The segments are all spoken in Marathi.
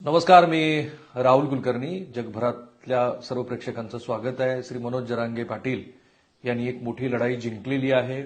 नमस्कार, मी राहुल कुलकर्णी. जगभरातल्या सर्व प्रेक्षकांचं स्वागत आहे. श्री मनोज जरांगे पाटील यांनी एक मोठी लढाई जिंकलेली आहे.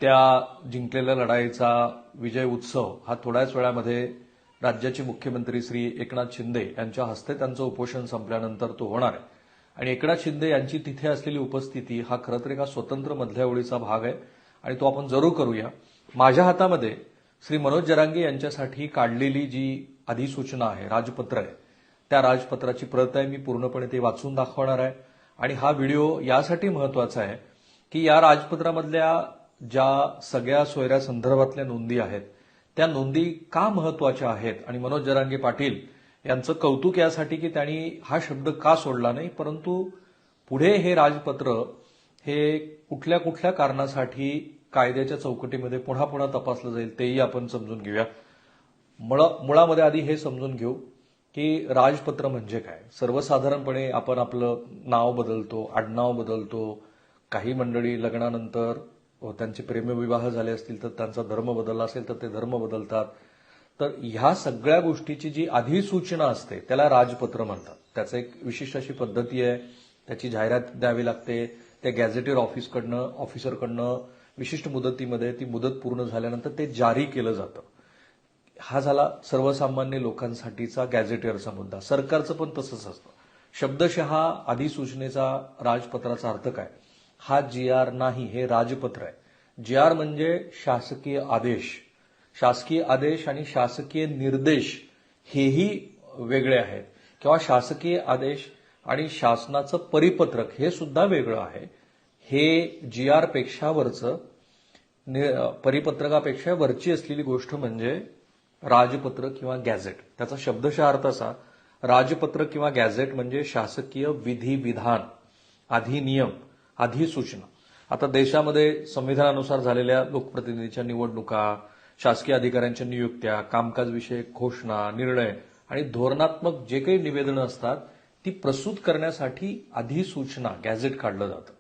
त्या जिंकलेल्या लढाईचा विजय उत्सव हा थोड्याच वेळामध्ये राज्याचे मुख्यमंत्री श्री एकनाथ शिंदे यांच्या हस्ते त्यांचं उपोषण संपल्यानंतर तो होणार आहे. आणि एकनाथ शिंदे यांची तिथे असलेली उपस्थिती हा खरं तर एका स्वतंत्र मधल्या ओळीचा भाग आहे आणि तो आपण जरूर करूया. माझ्या हातामध्ये श्री मनोज जरांगे यांच्यासाठी काढलेली जी अधिसूचना आहे, राजपत्र आहे, त्या राजपत्राची प्रत आहे. मी पूर्णपणे ते वाचून दाखवणार आहे. आणि हा व्हिडिओ यासाठी महत्वाचा आहे की या राजपत्रामधल्या ज्या सगळ्या सोयऱ्या संदर्भातल्या नोंदी आहेत त्या नोंदी का महत्वाच्या आहेत आणि मनोज जरांगे पाटील यांचं कौतुक यासाठी की त्यांनी हा शब्द का सोडला नाही, परंतु पुढे हे राजपत्र हे कुठल्या कुठल्या कारणासाठी कायद्याच्या चौकटीमध्ये पुन्हा पुन्हा तपासलं जाईल तेही आपण समजून घेऊया. मुळामध्ये आधी हे समजून घेऊ की राजपत्र म्हणजे काय. सर्वसाधारणपणे आपण आपलं नाव बदलतो, आडनाव बदलतो. काही मंडळी लग्नानंतर त्यांचे प्रेमविवाह झाले असतील तर त्यांचा धर्म बदलला असेल तर ते धर्म बदलतात. तर ह्या सगळ्या गोष्टीची जी अधिसूचना असते त्याला राजपत्र म्हणतात. त्याचं एक विशिष्ट अशी पद्धती आहे. त्याची जाहिरात द्यावी लागते. त्या गॅझेटेड ऑफिसरकडनं विशिष्ट मुदतीमध्ये ती मुदत पूर्ण झाल्यानंतर ते जारी केलं जातं. हा झाला सर्वसामान्य लोकांसाठीचा गॅझेटेअरचा मुद्दा. सरकारचं पण तसंच असतं. शब्दशः अधिसूचनेचा राजपत्राचा अर्थ काय. हा GR नाही, हे राजपत्र आहे. GR म्हणजे शासकीय आदेश. शासकीय आदेश आणि शासकीय निर्देश हेही वेगळे आहेत किंवा शासकीय आदेश आणि शासनाचं परिपत्रक हे सुद्धा वेगळं आहे. हे GR पेक्षा वरचं, परिपत्रकापेक्षा वरची असलेली गोष्ट म्हणजे राजपत्र किंवा गॅझेट. त्याचा शब्दशः अर्थ असा, राजपत्र किंवा गॅझेट म्हणजे शासकीय विधिविधान, अधिनियम, अधिसूचना. आता देशामध्ये संविधानानुसार झालेल्या लोकप्रतिनिधीच्या निवडणुका, शासकीय अधिकाऱ्यांच्या नियुक्त्या, कामकाजविषयक घोषणा, निर्णय आणि धोरणात्मक जे काही निवेदनं असतात ती प्रस्तुत करण्यासाठी अधिसूचना, गॅझेट काढलं जातं.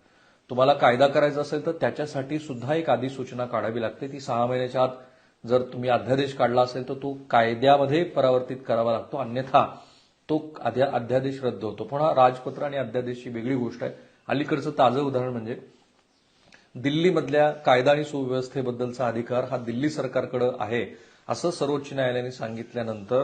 तुम्हाला कायदा करायचा असेल तर त्याच्यासाठी सुद्धा एक अधिसूचना काढावी लागते. ती 6 महिन्याच्या आत जर तुम्ही अध्यादेश काढला असेल तर तो कायद्यामध्ये परावर्तित करावा लागतो, अन्यथा तो अध्यादेश रद्द होतो. पुन्हा राजपत्र आणि अध्यादेशची वेगळी गोष्ट आहे. अलीकडचं ताजं उदाहरण म्हणजे दिल्लीमधल्या कायदा आणि सुव्यवस्थेबद्दलचा अधिकार हा दिल्ली सरकारकडे आहे असं सर्वोच्च न्यायालयाने सांगितल्यानंतर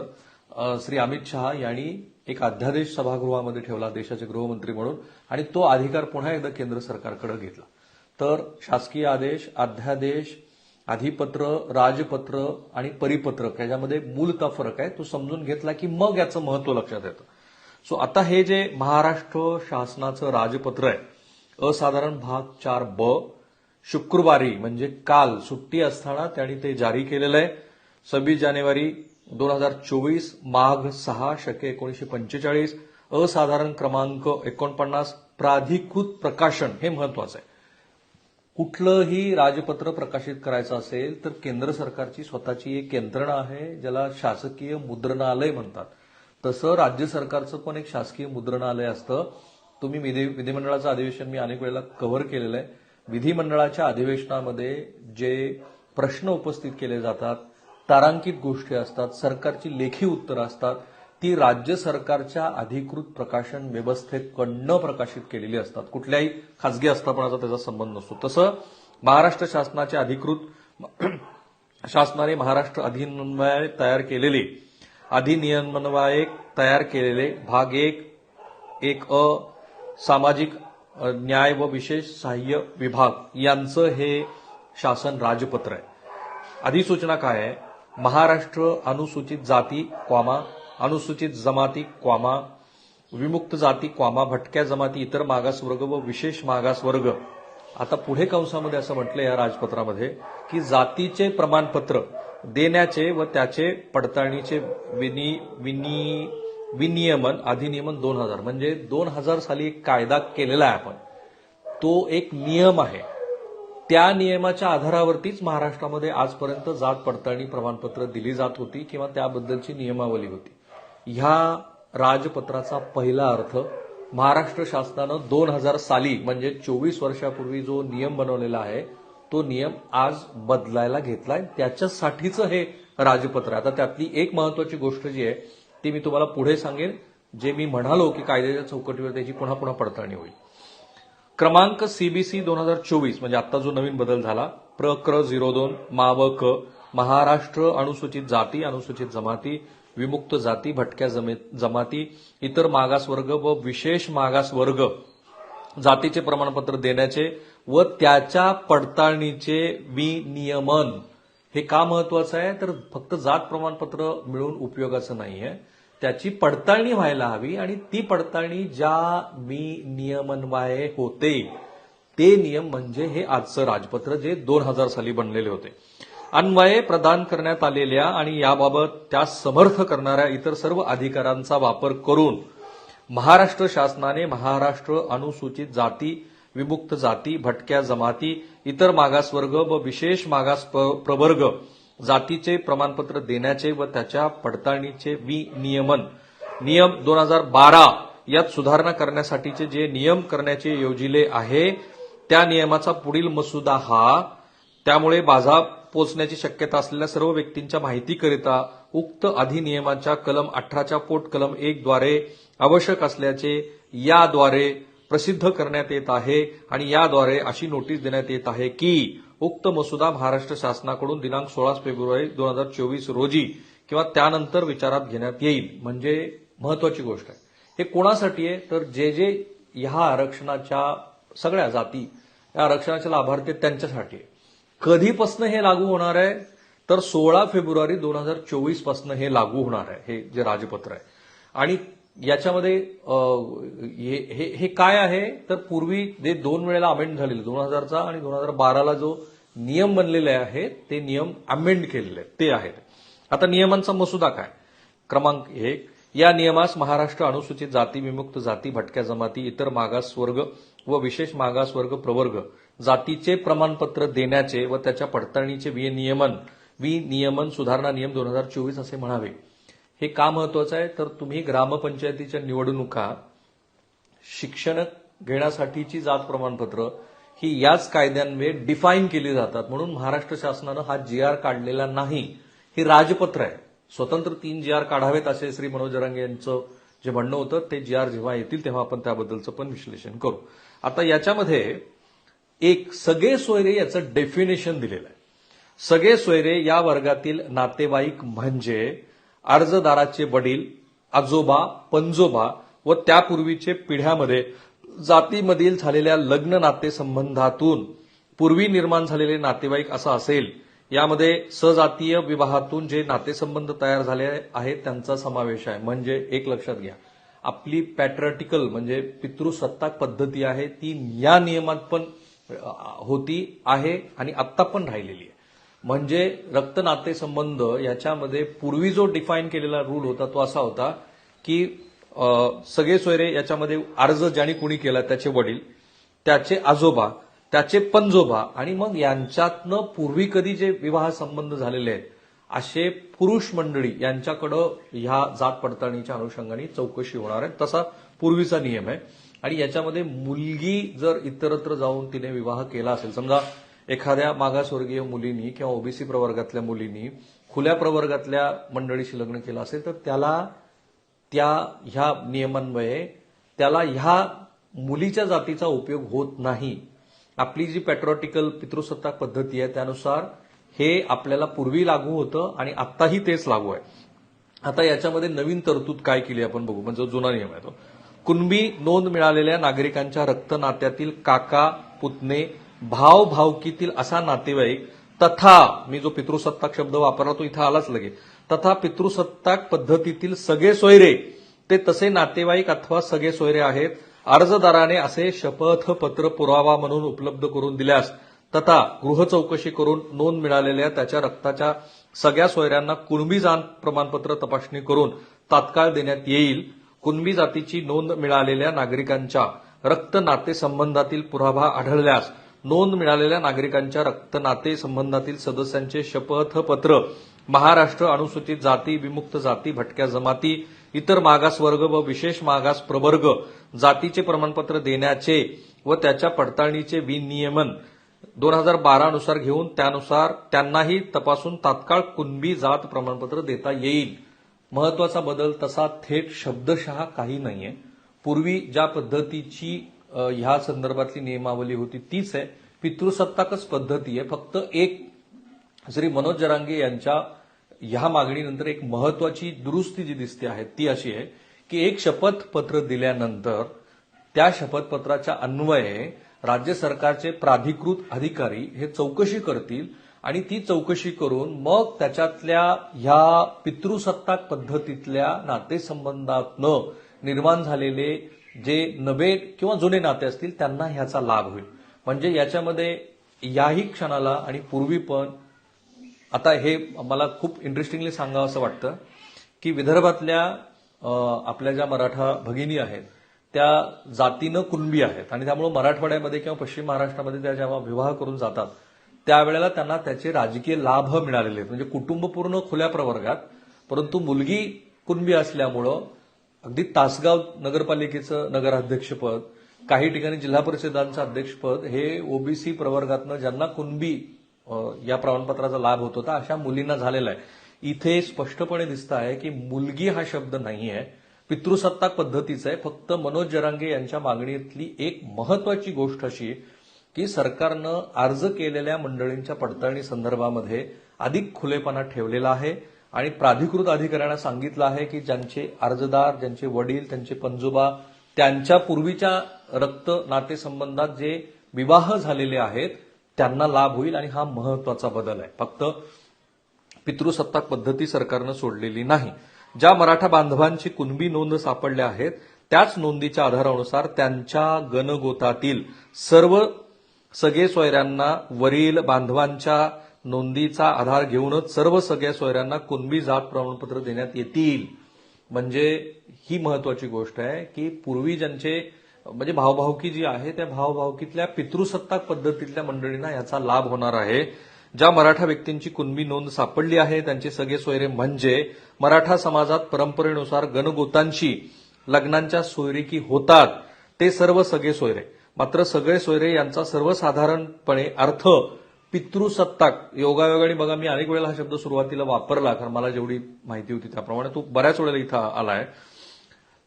श्री अमित शहा यांनी एक अध्यादेश सभागृहामध्ये ठेवला देशाचे गृहमंत्री म्हणून आणि तो अधिकार पुन्हा एकदा केंद्र सरकारकडे घेतला. तर शासकीय आदेश, अध्यादेश, अधिपत्र, राजपत्र आणि परिपत्रक याच्यामध्ये मूलतः फरक आहे. तो समजून घेतला की मग याचं महत्व लक्षात येतं. सो आता हे जे महाराष्ट्र शासनाचं राजपत्र आहे, असाधारण भाग 4ब, शुक्रवारी म्हणजे काल सुट्टी असताना त्यांनी ते जारी केलेलं आहे. 26 जानेवारी 2024, माघ 6 शके 1945, असाधारण क्रमांक 49, प्राधिकृत प्रकाशन. हे महत्वाचं आहे. कुठलंही राजपत्र प्रकाशित करायचं असेल तर केंद्र सरकारची स्वतःची एक यंत्रणा आहे ज्याला शासकीय मुद्रणालय म्हणतात. तसं राज्य सरकारचं पण एक शासकीय मुद्रणालय असतं. तुम्ही विधिमंडळाचं अधिवेशन मी अनेक वेळेला कव्हर केलेलं आहे. विधिमंडळाच्या अधिवेशनामध्ये जे प्रश्न उपस्थित केले जातात, तारांकित गोष्टी असतात, सरकारची लेखी उत्तरं असतात, ती राज्य सरकारच्या अधिकृत प्रकाशन व्यवस्थेकडनं प्रकाशित केलेली असतात. कुठल्याही खासगी आस्थापनाचा त्याचा संबंध नसतो. तसं महाराष्ट्र शासनाच्या शासनाने महाराष्ट्र अधिनियमान्वये तयार केलेले भाग 1(1)(अ) सामाजिक न्याय व विशेष सहाय्य विभाग यांचं हे शासन राजपत्र आहे. अधिसूचना काय आहे. महाराष्ट्र अनुसूचित जाती, अनुसूचित जमाती, विमुक्त जाती, भटक्या जमाती, इतर मागासवर्ग व विशेष मागासवर्ग. आता पुढे कंसामध्ये असं म्हटलं या राजपत्रामध्ये की जातीचे प्रमाणपत्र देण्याचे व त्याचे पडताळणीचे विनियमन अधिनियमन 2000 म्हणजे 2000 साली एक कायदा केलेला आहे आपण. तो एक नियम आहे. त्या नियमाच्या आधारावरतीच महाराष्ट्रामध्ये आजपर्यंत जात पडताळणी प्रमाणपत्र दिली जात होती किंवा त्याबद्दलची नियमावली होती. ह्या राजपत्राचा पहिला अर्थ महाराष्ट्र शासनानं 2000 साली म्हणजे 24 वर्षापूर्वी जो नियम बनवलेला आहे तो नियम आज बदलायला घेतलाय. त्याच्यासाठीचं हे राजपत्र. आता त्यातली एक महत्वाची गोष्ट जी आहे ती मी तुम्हाला पुढे सांगेन. जे मी म्हणालो की कायद्याच्या चौकटीवर त्याची पुन्हा पुन्हा पडताळणी होईल. क्रमांक सीबीसी 2024 म्हणजे आता जो नवीन बदल झाला, प्रक्र 02 माव क महाराष्ट्र अनुसूचित जाती, अनुसूचित जमाती, विमुक्त जाती, भटक्या जमाती, इतर मागास वर्ग व विशेष मागास वर्ग जातीचे प्रमाणपत्र देण्याचे व त्याच्या पडताळणीचे विनियमन. हे का महत्वाचं आहे, तर फक्त जात प्रमाणपत्र मिळून उपयोगाचं नाहीये, त्याची पडताळणी व्हायला हवी आणि ती पडताळणी ज्या विनियमन्वये होते ते नियम म्हणजे हे आजचं राजपत्र जे 2000 साली बनलेले होते. अन्वये प्रदान करण्यात आलेल्या आणि याबाबत त्यास समर्थ करणाऱ्या इतर सर्व अधिकारांचा वापर करून महाराष्ट्र शासनाने महाराष्ट्र अनुसूचित जाती, विमुक्त जाती, भटक्या जमाती, इतर मागासवर्ग व विशेष मागास प्रवर्ग जातीचे प्रमाणपत्र देण्याचे व त्याच्या पडताळणीचे विनियमन नियम 2012 यात सुधारणा करण्यासाठीचे जे नियम करण्याचे योजिले आहे त्या नियमाचा पुढील मसुदा हा. त्यामुळे बाधा पोचण्याची शक्यता असलेल्या सर्व व्यक्तींच्या माहितीकरिता उक्त अधिनियमाच्या कलम 18च्या पोट कलम 1 द्वारे आवश्यक असल्याचे याद्वारे प्रसिद्ध करण्यात येत आहे आणि याद्वारे अशी नोटीस देण्यात येत आहे की उक्त मसुदा महाराष्ट्र शासनाकडून दिनांक 16 फेब्रुवारी 2024 रोजी किंवा त्यानंतर विचारात घेण्यात येईल. म्हणजे महत्वाची गोष्ट आहे. हे कोणासाठी आहे, तर जे ह्या आरक्षणाच्या सगळ्या जाती या आरक्षणाचे लाभार्थी आहेत त्यांच्यासाठी आहे. कधीपासून हे लागू होणार आहे, तर 16 फेब्रुवारी 2024 पासून हे लागू होणार आहे, हे जे राजपत्र आहे. आणि याच्यामध्ये हे काय आहे, तर पूर्वी जे 2 वेळेला अमेंड झालेले 2000चा आणि 2012ला जो नियम बनलेले आहेत ते नियम अमेंड केलेले आहेत ते आहेत. आता नियमांचा मसुदा काय, क्रमांक 1 या नियमास महाराष्ट्र अनुसूचित जाती, विमुक्त जाती, भटक्या जमाती, इतर मागास वर्ग व विशेष मागास वर्ग प्रवर्ग जातीचे प्रमाणपत्र देण्याचे व त्याच्या पडताळणीचे विनियमन सुधारणा नियम 2024 असे म्हणावे. हे का महत्वाचं आहे, तर तुम्ही ग्रामपंचायतीच्या निवडणुका, शिक्षण घेण्यासाठीची जात प्रमाणपत्र ही याच कायद्यान्वये डिफाईन केली जातात. म्हणून महाराष्ट्र शासनानं हा GR काढलेला नाही, हे राजपत्र आहे. स्वतंत्र 3 GR काढावेत असे श्री मनोज जरांगे यांचं जे म्हणणं होतं ते GR जेव्हा येतील तेव्हा आपण त्याबद्दलचं पण विश्लेषण करू. आता याच्यामध्ये एक सगळे सोयरे याचं डेफिनेशन दिलेलं आहे. सगळे सोयरे या वर्गातील नातेवाईक म्हणजे अर्जदाराचे वडील, आजोबा, पणजोबा व त्यापूर्वीचे पिढ्यामध्ये जातीमधील झालेल्या लग्न नातेसंबंधातून पूर्वी निर्माण झालेले नातेवाईक असं असेल. यामध्ये सजातीय विवाहातून जे नातेसंबंध तयार झाले आहेत त्यांचा समावेश आहे. म्हणजे एक लक्षात घ्या, आपली पॅट्रियार्टिकल म्हणजे पितृसत्ताक पद्धती आहे ती या नियमात पण होती आहे आणि आत्ता पण राहिलेली आहे. म्हणजे रक्त नातेसंबंध याच्यामध्ये पूर्वी जो डिफाईन केलेला रूल होता तो असा होता की सगळे सोयरे याच्यामध्ये अर्ज ज्याने कुणी केला त्याचे वडील, त्याचे आजोबा, त्याचे पणजोबा आणि मग यांच्यातनं पूर्वी कधी जे विवाह संबंध झालेले आहेत असे पुरुष मंडळी यांच्याकडं ह्या जात पडताळणीच्या अनुषंगाने चौकशी होणार आहे. तसा पूर्वीचा नियम आहे. आणि याच्यामध्ये मुलगी जर इतरत्र जाऊन तिने विवाह केला असेल, समजा एखाद्या मागासवर्गीय मुलीनी किंवा ओबीसी प्रवर्गातल्या मुलीनी खुल्या प्रवर्गातल्या मंडळीशी लग्न केलं असेल तर त्याला ह्या नियमान्वये त्याला ह्या मुलीच्या जातीचा उपयोग होत नाही. आपली जी पॅट्रियार्टिकल पितृसत्ताक पद्धती आहे त्यानुसार हे आपल्याला पूर्वी लागू होतं आणि आत्ताही तेच लागू आहे. आता याच्यामध्ये नवीन तरतूद काय केली आपण बघू. म्हणजे जुना नियम आहे तो, कुणबी नोंद मिळालेल्या नागरिकांच्या रक्त नात्यातील काका, पुतणे, भाव भावकीतील असा नातेवाईक तथा, मी जो पितृसत्ताक शब्द वापरला तो इथं आलाच लगे, तथा पितृसत्ताक पद्धतीतील सगळे सोयरे ते तसे नातेवाईक अथवा सगळे सोयरे आहेत. अर्जदाराने असे शपथपत्र पुरावा म्हणून उपलब्ध करून दिल्यास तथा गृह चौकशी करून नोंद मिळालेल्या त्याच्या रक्ताच्या सगळ्या सोयऱ्यांना कुणबी जात प्रमाणपत्र तपासणी करून तात्काळ देण्यात येईल. कुणबी जातीची नोंद मिळालेल्या नागरिकांच्या रक्त नाते संबंधातील पुरावा आढळल्यास नोंद मिळालेल्या नागरिकांच्या रक्त नाते संबंधातील सदस्यांचे शपथपत्र महाराष्ट्र अनुसूचित जाती, विमुक्त जाती, भटक्या जमाती, इतर मागासवर्ग व विशेष मागास प्रवर्ग जातीचे प्रमाणपत्र देण्याचे व त्याच्या पडताळणीचे विनियमन 2012 नुसार घेऊन त्यानुसार त्यांनाही तपासून तात्काळ कुणबी जात प्रमाणपत्र देता येईल. महत्वाचा बदल तसा थेट शब्दशः काही नाहीये. पूर्वी ज्या पद्धतीची ह्या संदर्भातली नियमावली होती तीच आहे. पितृसत्ताकच पद्धती आहे. फक्त एक श्री मनोज जरांगे यांच्या ह्या मागणीनंतर एक महत्वाची दुरुस्ती जी दिसते आहे ती अशी आहे की एक शपथपत्र दिल्यानंतर त्या शपथपत्राच्या अन्वये राज्य सरकारचे प्राधिकृत अधिकारी हे चौकशी करतील आणि ती चौकशी करून मग त्याच्यातल्या ह्या पितृसत्ताक पद्धतीतल्या नातेसंबंधातनं निर्माण झालेले जे नवे किंवा जुने नाते असतील त्यांना ह्याचा लाभ होईल. म्हणजे याच्यामध्ये याही क्षणाला आणि पूर्वी पण आता हे मला खूप इंटरेस्टिंगली सांगावं असं वाटतं की विदर्भातल्या आपल्या ज्या मराठा भगिनी आहेत त्या जातीनं कुणबी आहेत आणि त्यामुळे मराठवाड्यामध्ये किंवा पश्चिम महाराष्ट्रामध्ये त्या जेव्हा विवाह करून जातात त्यावेळेला त्यांना त्याचे राजकीय लाभ मिळालेले आहेत. म्हणजे कुटुंब पूर्ण खुल्या प्रवर्गात, परंतु मुलगी कुणबी असल्यामुळं अगदी तासगाव नगरपालिकेचं नगराध्यक्षपद, काही ठिकाणी जिल्हा परिषदांचं अध्यक्षपद हे ओबीसी प्रवर्गातनं ज्यांना कुणबी या प्रमाणपत्राचा लाभ होत होता अशा मुलींना झालेला आहे. इथे स्पष्टपणे दिसतं आहे की मुलगी हा शब्द नाही आहे, पितृसत्ताक पद्धतीचा आहे. फक्त मनोज जरांगे यांच्या मागणीतली एक महत्वाची गोष्ट अशी की सरकारनं अर्ज केलेल्या मंडळींच्या पडताळणी संदर्भामध्ये अधिक खुलेपणा ठेवलेला आहे आणि प्राधिकृत अधिकाऱ्यांना सांगितलं आहे की ज्यांचे अर्जदार, ज्यांचे वडील, त्यांचे पणजोबा, त्यांच्या पूर्वीच्या रक्त नातेसंबंधात जे विवाह झालेले आहेत त्यांना लाभ होईल आणि हा महत्वाचा बदल आहे. फक्त पितृसत्ताक पद्धती सरकारनं सोडलेली नाही. ज्या मराठा बांधवांची कुणबी नोंद सापडल्या आहेत त्याच नोंदीच्या आधारानुसार त्यांच्या गणगोतातील सर्व सगळे सोयऱ्यांना वरील बांधवांच्या नोंदीचा आधार घेऊनच सर्व सगळ्या सोयऱ्यांना कुणबी जात प्रमाणपत्र देण्यात येतील. म्हणजे ही महत्वाची गोष्ट आहे की पूर्वी ज्यांचे म्हणजे भावभावकी जी आहे त्या भावभावकीतल्या पितृसत्ताक पद्धतीतल्या मंडळींना याचा लाभ होणार आहे. ज्या मराठा व्यक्तींची कुणबी नोंद सापडली आहे त्यांचे सगळे सोयरे म्हणजे मराठा समाजात परंपरेनुसार गणगोतांशी लग्नांच्या सोयरिकी होतात ते सर्व सगळे सोयरे. मात्र सगळे सोयरे यांचा सर्वसाधारणपणे अर्थ पितृसत्ताक, योगायोगाने बघा मी अनेक वेळेला हा शब्द सुरुवातीला वापरला कारण मला जेवढी माहिती होती त्याप्रमाणे तो बऱ्याच वेळेला इथं आलाय.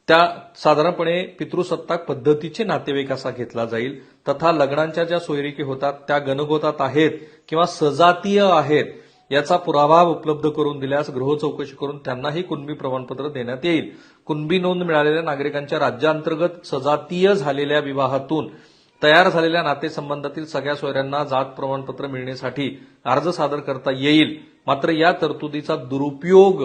त्या साधारणपणे पितृसत्ताक पद्धतीचे नातेवाईक असा घेतला जाईल. तथा लग्नांच्या ज्या सोयरिकी होतात त्या गणगोतात आहेत किंवा सजातीय आहेत याचा पुरावा उपलब्ध करून दिल्यास गृह चौकशी करून त्यांनाही कुणबी प्रमाणपत्र देण्यात येईल. कुणबी नोंद मिळालेल्या नागरिकांच्या राज्यांतर्गत सजातीय झालेल्या विवाहातून तयार झालेल्या नातेसंबंधातील सगळ्या सोयऱ्यांना जात प्रमाणपत्र मिळण्यासाठी अर्ज सादर करता येईल. मात्र या तरतुदीचा दुरुपयोग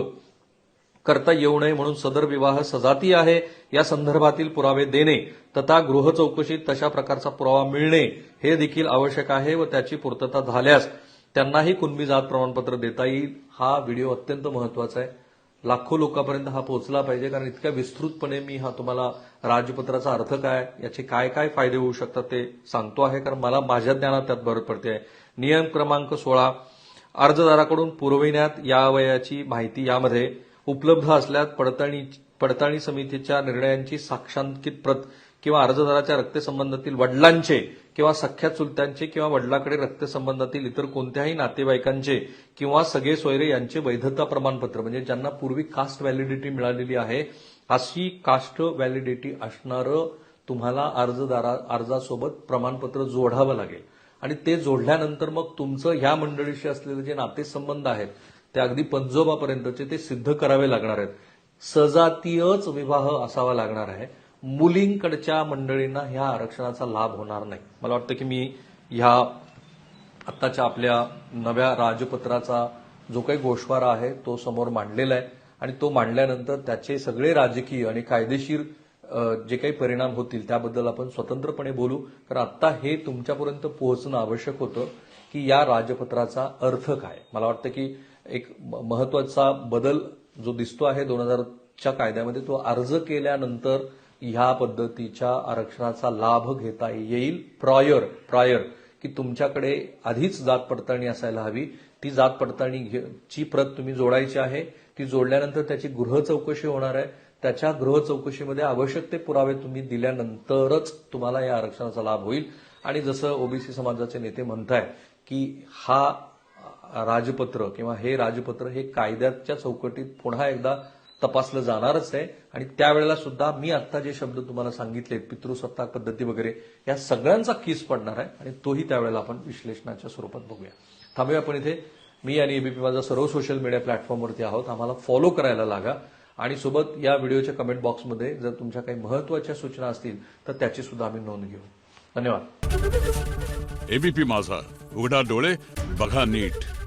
करता येऊ नये म्हणून सदर विवाह सजातीय आहे या संदर्भातील पुरावे देणे तथा गृह चौकशीत तशा प्रकारचा पुरावा मिळणे हे देखील आवश्यक आहे व त्याची पूर्तता झाल्यास त्यांनाही कुणबी जात प्रमाणपत्र देता येईल. हा व्हिडिओ अत्यंत महत्वाचा आहे. लाखो लोकांपर्यंत हा पोहोचला पाहिजे कारण इतक्या विस्तृतपणे मी हा तुम्हाला राजपत्राचा अर्थ काय, याचे काय काय फायदे होऊ शकतात ते सांगतो आहे कारण मला माझ्या ज्ञानात त्यात भर पडते आहे. नियम क्रमांक 16 अर्जदाराकडून पुरविण्यात यावयाची माहिती यामध्ये उपलब्ध असल्यास पडताळणी समितीच्या निर्णयांची साक्षांकित प्रत किंवा अर्जदाराच्या रक्तसंबंधातील वडिलांचे किंवा सख्या चुलत्यांचे किंवा वडिलाकडे रक्तसंबंधातील इतर कोणत्याही नातेवाईकांचे किंवा सगळे सोयरे यांचे वैधता प्रमाणपत्र म्हणजे ज्यांना पूर्वी कास्ट व्हॅलिडिटी मिळालेली आहे अशी कास्ट व्हॅलिडिटी असणारं तुम्हाला अर्जासोबत प्रमाणपत्र जोडावं लागेल आणि ते जोडल्यानंतर मग तुमचं ह्या मंडळीशी असलेले जे नातेसंबंध आहेत ते अगदी पंजोबापर्यंतचे ते सिद्ध करावे लागणार आहेत. सजातीयच विवाह असावा लागणार आहे. मुलींकडच्या मंडळींना ह्या आरक्षणाचा लाभ होणार नाही. मला वाटतं की मी ह्या आत्ताच्या आपल्या नव्या राजपत्राचा जो काही गोषवारा आहे तो समोर मांडलेला आहे आणि तो मांडल्यानंतर त्याचे सगळे राजकीय आणि कायदेशीर जे काही परिणाम होतील त्याबद्दल आपण स्वतंत्रपणे बोलू. कारण आता हे तुमच्यापर्यंत पोहोचणं आवश्यक होतं की या राजपत्राचा अर्थ काय. मला वाटतं की एक महत्वाचा बदल जो दिसतो आहे 2000च्या कायद्यामध्ये तो अर्ज केल्यानंतर ह्या पद्धतीच्या आरक्षणाचा लाभ घेता येईल. प्रायर की तुमच्याकडे आधीच जात पडताळणी असायला हवी. ती जात पडताळणीची प्रत तुम्ही जोडायची आहे. ती जोडल्यानंतर त्याची गृह चौकशी होणार आहे. त्याच्या गृह चौकशीमध्ये आवश्यक ते पुरावे तुम्ही दिल्यानंतरच तुम्हाला या आरक्षणाचा लाभ होईल. आणि जसं ओबीसी समाजाचे नेते म्हणताय की हा राजपत्र किंवा हे राजपत्र हे कायद्याच्या चौकटीत पुन्हा एकदा तपासलं जाणारच आहे आणि त्यावेळेला सुद्धा मी आता जे शब्द तुम्हाला सांगितले पितृसत्ताक पद्धती वगैरे या सगळ्यांचा कीस पडणार आहे आणि तोही त्यावेळेला आपण विश्लेषणाच्या स्वरूपात बघूया. थांबूया आपण इथे. मी आणि एबीपी माझा सर्व सोशल मीडिया प्लॅटफॉर्मवरती आहोत. आम्हाला फॉलो करायला लागा आणि सोबत या व्हिडिओच्या कमेंट बॉक्समध्ये जर तुमच्या काही महत्वाच्या सूचना असतील तर त्याची सुद्धा आम्ही नोंद घेऊ. धन्यवाद. एबीपी माझा, उघडा डोळे बघा नीट.